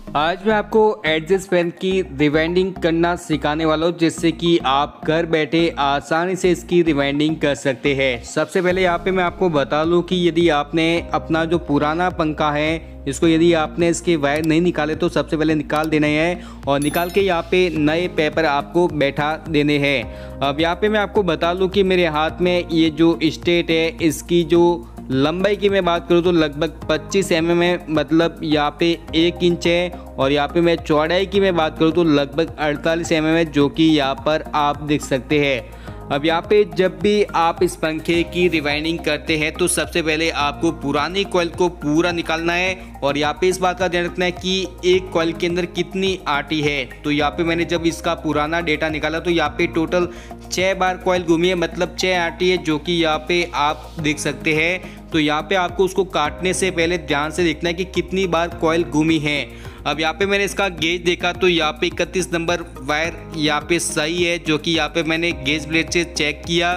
आज मैं आपको एडजस्ट फैन की रिवाइंडिंग करना सिखाने वाला हूँ, जिससे कि आप घर बैठे आसानी से इसकी रिवाइंडिंग कर सकते हैं। सबसे पहले यहाँ पे मैं आपको बता लूँ कि यदि आपने अपना जो पुराना पंखा है इसको यदि आपने इसके वायर नहीं निकाले तो सबसे पहले निकाल देना है और निकाल के यहाँ पे नए पेपर आपको बैठा देने हैं। अब यहाँ पे मैं आपको बता लूँ कि मेरे हाथ में ये जो स्टेट है इसकी जो लंबाई की मैं बात करूँ तो लगभग 25 mm है, मतलब यहाँ पे 1 इंच है। और यहाँ पे मैं चौड़ाई की मैं बात करूँ तो लगभग 48 mm है, जो कि यहाँ पर आप देख सकते हैं। अब यहाँ पे जब भी आप इस पंखे की रिवाइंडिंग करते हैं तो सबसे पहले आपको पुरानी कॉइल को पूरा निकालना है और यहाँ पे इस बात का ध्यान रखना है कि एक कॉइल के अंदर कितनी आटी है। तो यहाँ पे मैंने जब इसका पुराना डेटा निकाला तो यहाँ पे टोटल 6 बार कॉइल घूमी है, मतलब 6 आटी है, जो कि यहाँ पे आप देख सकते हैं। तो यहाँ पे आपको उसको काटने से पहले ध्यान से देखना है कि कितनी बार कॉइल घूमी है। अब यहाँ पे मैंने इसका गेज देखा तो यहाँ पे 31 नंबर वायर यहाँ पे सही है, जो कि यहाँ पे मैंने गेज ब्लेड से चेक किया।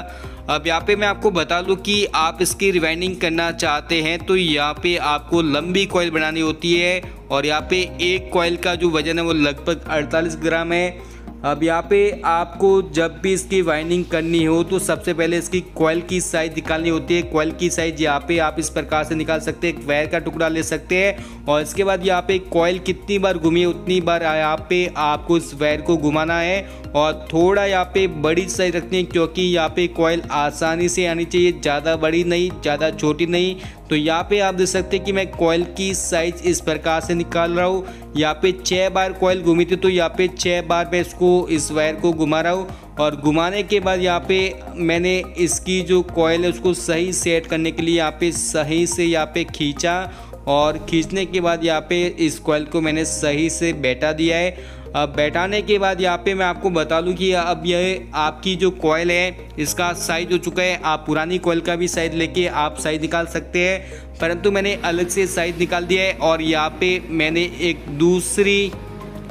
अब यहाँ पे मैं आपको बता दूं कि आप इसकी रिवाइंडिंग करना चाहते हैं तो यहाँ पे आपको लंबी कॉइल बनानी होती है और यहाँ पे एक कॉइल का जो वजन है वो लगभग 48 ग्राम है। अब यहाँ पे आपको जब भी इसकी वाइंडिंग करनी हो तो सबसे पहले इसकी कॉइल की साइज निकालनी होती है। कॉइल की साइज यहाँ पे आप इस प्रकार से निकाल सकते हैं, एक वायर का टुकड़ा ले सकते हैं और इसके बाद यहाँ पे कॉइल कितनी बार घूमी है उतनी बार यहाँ पे आपको इस वायर को घुमाना है और थोड़ा यहाँ पे बड़ी साइज रखनी है, क्योंकि यहाँ पे कॉइल आसानी से आनी चाहिए, ज़्यादा बड़ी नहीं ज़्यादा छोटी नहीं। तो यहाँ पे आप देख सकते हैं कि मैं कॉइल की साइज इस प्रकार से निकाल रहा हूँ। यहाँ पे 6 बार कॉइल घूमी थी तो यहाँ पे 6 बार मैं इसको इस वायर को घुमा रहा हूँ और घुमाने के बाद यहाँ पे मैंने इसकी जो कॉइल है उसको सही सेट करने के लिए यहाँ पे सही से यहाँ पे खींचा और खींचने के बाद यहाँ पे इस कॉइल को मैंने सही से बैठा दिया है। अब बैठाने के बाद यहाँ पे मैं आपको बता दूं कि अब यह आपकी जो कॉइल है इसका साइज हो चुका है। आप पुरानी कॉइल का भी साइज लेके आप साइज निकाल सकते हैं, परंतु मैंने अलग से साइज निकाल दिया है और यहाँ पे मैंने एक दूसरी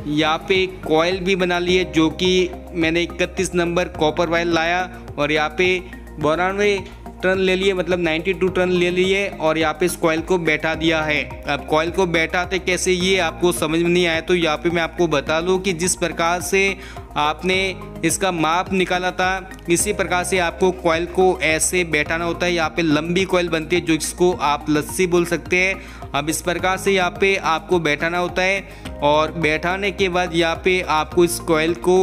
यहाँ पे कॉइल भी बना ली है, जो कि मैंने 31 नंबर कॉपर वायर लाया और यहाँ पे 92 टर्न ले लिए, मतलब 92 टर्न ले लिए और यहाँ पे इस कॉइल को बैठा दिया है। अब कॉइल को बैठाते कैसे ये आपको समझ में नहीं आया तो यहाँ पे मैं आपको बता दूँ कि जिस प्रकार से आपने इसका माप निकाला था इसी प्रकार से आपको कॉइल को ऐसे बैठाना होता है। यहाँ पे लंबी कॉइल बनती है जो इसको आप लस्सी बोल सकते हैं। अब इस प्रकार से यहाँ पे आपको बैठाना होता है और बैठाने के बाद यहाँ पे आपको इस कॉइल को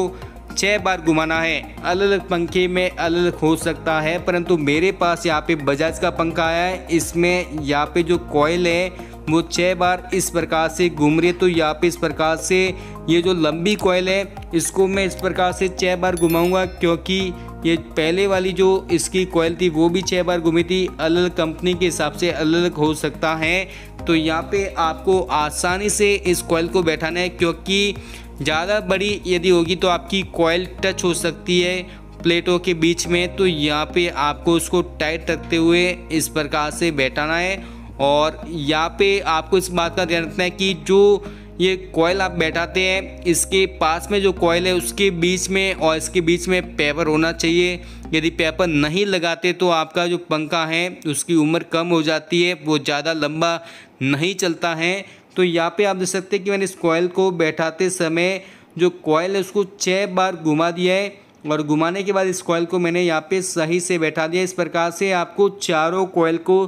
6 बार घुमाना है। अलग अलग पंखे में अलग अलग हो सकता है, परंतु मेरे पास यहाँ पे बजाज का पंखा आया है, इसमें यहाँ पे जो कॉइल है वो 6 बार इस प्रकार से घूम रही है। तो यहाँ पे इस प्रकार से ये जो लंबी कॉइल है इसको मैं इस प्रकार से 6 बार घुमाऊंगा, क्योंकि ये पहले वाली जो इसकी कॉइल थी वो भी 6 बार घूमी थी। अलग अलग कंपनी के हिसाब से अलग अलग हो सकता है। तो यहाँ पे आपको आसानी से इस कॉइल को बैठाना है, क्योंकि ज़्यादा बड़ी यदि होगी तो आपकी कॉइल टच हो सकती है प्लेटों के बीच में। तो यहाँ पे आपको उसको टाइट रखते हुए इस प्रकार से बैठाना है और यहाँ पे आपको इस बात का ध्यान रखना है कि जो ये कॉइल आप बैठाते हैं इसके पास में जो कॉइल है उसके बीच में और इसके बीच में पेपर होना चाहिए। यदि पेपर नहीं लगाते तो आपका जो पंखा है उसकी उम्र कम हो जाती है, वो ज़्यादा लंबा नहीं चलता है। तो यहाँ पे आप देख सकते हैं कि मैंने इस कॉइल को बैठाते समय जो कॉइल है उसको 6 बार घुमा दिया है और घुमाने के बाद इस कॉइल को मैंने यहाँ पे सही से बैठा दिया। इस प्रकार से आपको चारों कॉइल को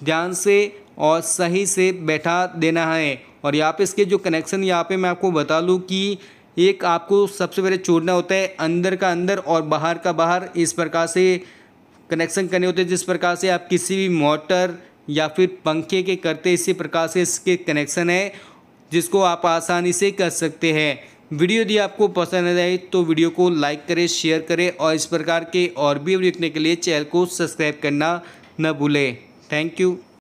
ध्यान से और सही से बैठा देना है। और यहाँ पे इसके जो कनेक्शन यहाँ पे मैं आपको बता लूँ कि एक आपको सबसे पहले छोड़ना होता है, अंदर का अंदर और बाहर का बाहर, इस प्रकार से कनेक्शन करने होते हैं। जिस प्रकार से आप किसी भी मोटर या फिर पंखे के करते इसी प्रकार से इसके कनेक्शन है, जिसको आप आसानी से कर सकते हैं। वीडियो यदि आपको पसंद आए तो वीडियो को लाइक करें, शेयर करें और इस प्रकार के और भी वीडियो देखने के लिए चैनल को सब्सक्राइब करना न भूलें। Thank you.